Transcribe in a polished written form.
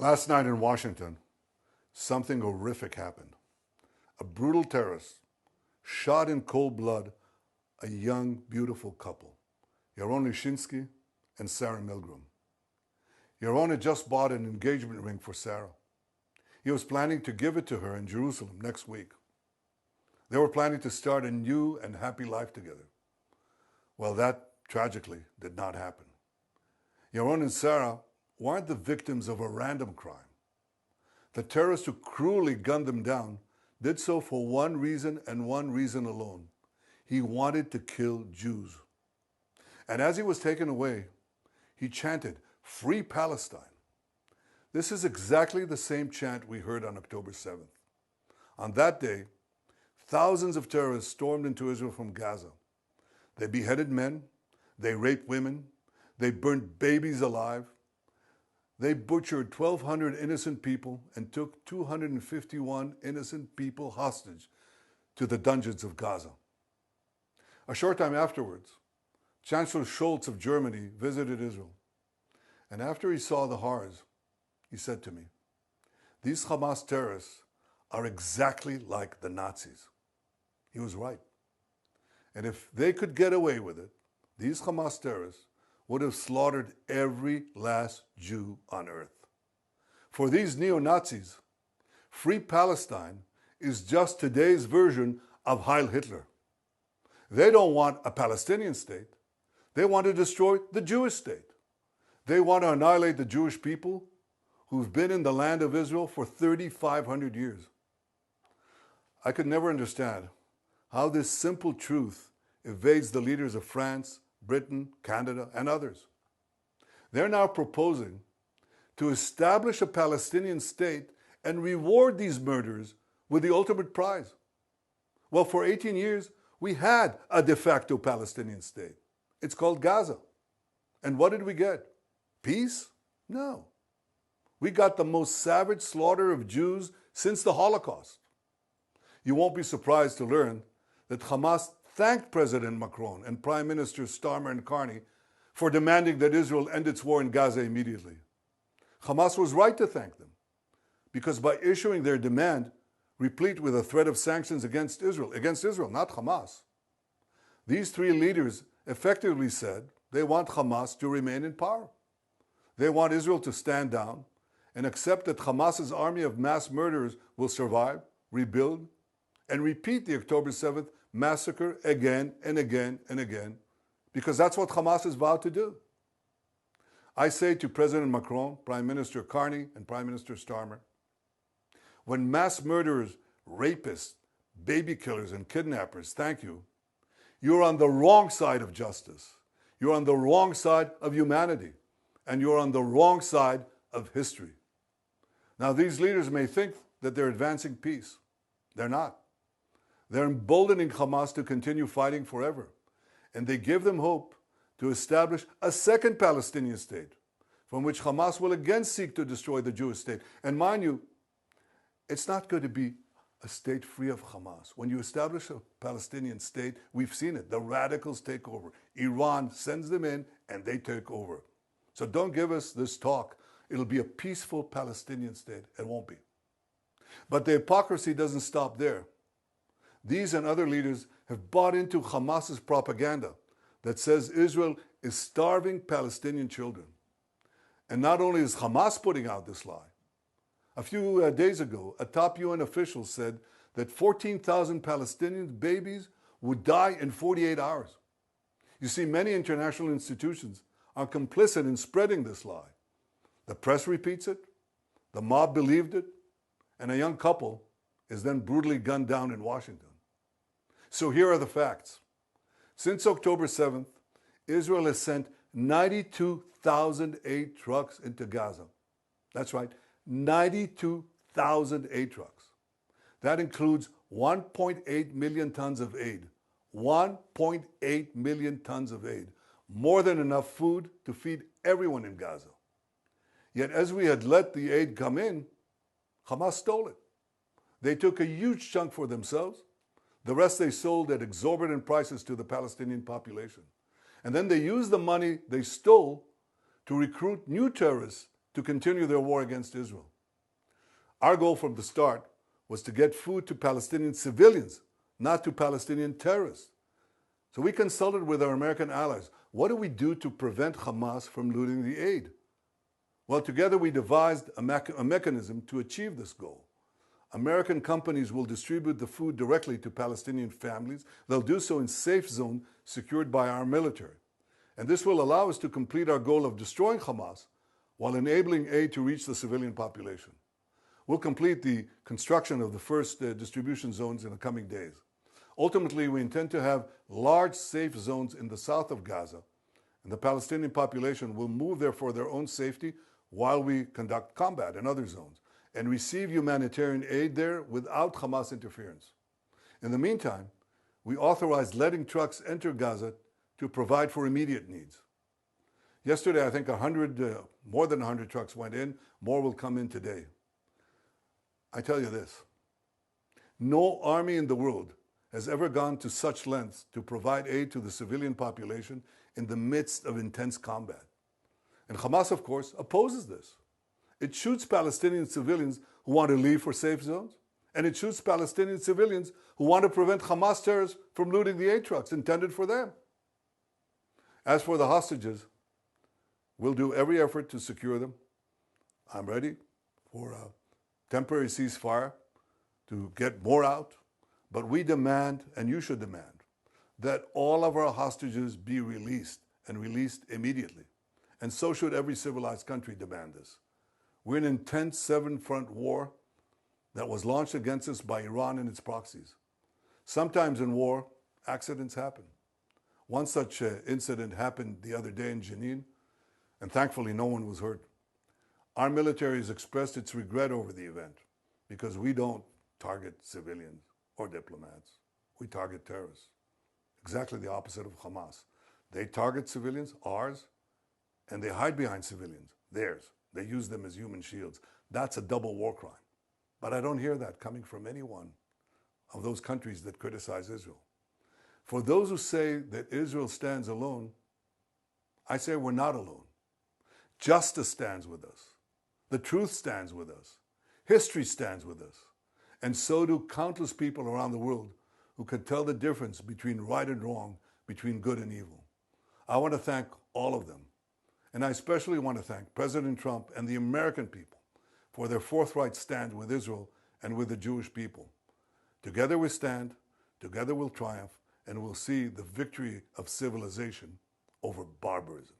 Last night in Washington, something horrific happened. A brutal terrorist shot in cold blood a young, beautiful couple, Yaron Lishinsky and Sarah Milgram. Yaron had just bought an engagement ring for Sarah. He was planning to give it to her in Jerusalem next week. They were planning to start a new and happy life together. Well, that tragically did not happen. Yaron and Sarah weren't the victims of a random crime. The terrorist who cruelly gunned them down did so for one reason and one reason alone. He wanted to kill Jews. And as he was taken away, he chanted, "Free Palestine." This is exactly the same chant we heard on October 7th. On that day, thousands of terrorists stormed into Israel from Gaza. They beheaded men, they raped women, they burned babies alive, they butchered 1,200 innocent people and took 251 innocent people hostage to the dungeons of Gaza. A short time afterwards, Chancellor Scholz of Germany visited Israel. And after he saw the horrors, he said to me, "These Hamas terrorists are exactly like the Nazis." He was right. And if they could get away with it, these Hamas terrorists would have slaughtered every last Jew on earth. For these neo-Nazis, Free Palestine is just today's version of Heil Hitler. They don't want a Palestinian state. They want to destroy the Jewish state. They want to annihilate the Jewish people who've been in the land of Israel for 3,500 years. I could never understand how this simple truth evades the leaders of France, Britain, Canada, and others. They're now proposing to establish a Palestinian state and reward these murderers with the ultimate prize. Well, for 18 years, we had a de facto Palestinian state. It's called Gaza. And what did we get? Peace? No. We got the most savage slaughter of Jews since the Holocaust. You won't be surprised to learn that Hamas thanked President Macron and Prime Minister Starmer and Carney for demanding that Israel end its war in Gaza immediately. Hamas was right to thank them, because by issuing their demand, replete with a threat of sanctions against Israel, not Hamas, these three leaders effectively said they want Hamas to remain in power. They want Israel to stand down and accept that Hamas's army of mass murderers will survive, rebuild, and repeat the October 7th massacre again and again and again, because that's what Hamas has vowed to do. I say to President Macron, Prime Minister Carney, and Prime Minister Starmer, when mass murderers, rapists, baby killers, and kidnappers thank you, you're on the wrong side of justice. You're on the wrong side of humanity. And you're on the wrong side of history. Now, these leaders may think that they're advancing peace. They're not. They're emboldening Hamas to continue fighting forever. And they give them hope to establish a second Palestinian state, from which Hamas will again seek to destroy the Jewish state. And mind you, it's not going to be a state free of Hamas. When you establish a Palestinian state, we've seen it. The radicals take over. Iran sends them in and they take over. So don't give us this talk. It'll be a peaceful Palestinian state. It won't be. But the hypocrisy doesn't stop there. These and other leaders have bought into Hamas's propaganda that says Israel is starving Palestinian children. And not only is Hamas putting out this lie, a few days ago, a top UN official said that 14,000 Palestinian babies would die in 48 hours. You see, many international institutions are complicit in spreading this lie. The press repeats it, the mob believed it, and a young couple is then brutally gunned down in Washington. So here are the facts. Since October 7th, Israel has sent 92,000 aid trucks into Gaza. That's right, 92,000 aid trucks. That includes 1.8 million tons of aid. 1.8 million tons of aid. More than enough food to feed everyone in Gaza. Yet as we had let the aid come in, Hamas stole it. They took a huge chunk for themselves. The rest they sold at exorbitant prices to the Palestinian population. And then they used the money they stole to recruit new terrorists to continue their war against Israel. Our goal from the start was to get food to Palestinian civilians, not to Palestinian terrorists. So we consulted with our American allies. What do we do to prevent Hamas from looting the aid? Well, together we devised a mechanism to achieve this goal. American companies will distribute the food directly to Palestinian families. They'll do so in safe zone secured by our military. And this will allow us to complete our goal of destroying Hamas while enabling aid to reach the civilian population. We'll complete the construction of the first distribution zones in the coming days. Ultimately, we intend to have large safe zones in the south of Gaza, and the Palestinian population will move there for their own safety while we conduct combat in other zones and receive humanitarian aid there without Hamas interference. In the meantime, we authorized letting trucks enter Gaza to provide for immediate needs. Yesterday, I think more than 100 trucks went in. More will come in today. I tell you this, no army in the world has ever gone to such lengths to provide aid to the civilian population in the midst of intense combat. And Hamas, of course, opposes this. It shoots Palestinian civilians who want to leave for safe zones, and it shoots Palestinian civilians who want to prevent Hamas terrorists from looting the aid trucks intended for them. As for the hostages, we'll do every effort to secure them. I'm ready for a temporary ceasefire to get more out, but we demand, and you should demand, that all of our hostages be released, and released immediately. And so should every civilized country demand this. We're in an intense seven-front war that was launched against us by Iran and its proxies. Sometimes in war, accidents happen. One such incident happened the other day in Jenin, and thankfully no one was hurt. Our military has expressed its regret over the event because we don't target civilians or diplomats. We target terrorists. Exactly the opposite of Hamas. They target civilians, ours, and they hide behind civilians, theirs. They use them as human shields. That's a double war crime. But I don't hear that coming from any one of those countries that criticize Israel. For those who say that Israel stands alone, I say we're not alone. Justice stands with us. The truth stands with us. History stands with us. And so do countless people around the world who can tell the difference between right and wrong, between good and evil. I want to thank all of them. And I especially want to thank President Trump and the American people for their forthright stand with Israel and with the Jewish people. Together we stand, together we'll triumph, and we'll see the victory of civilization over barbarism.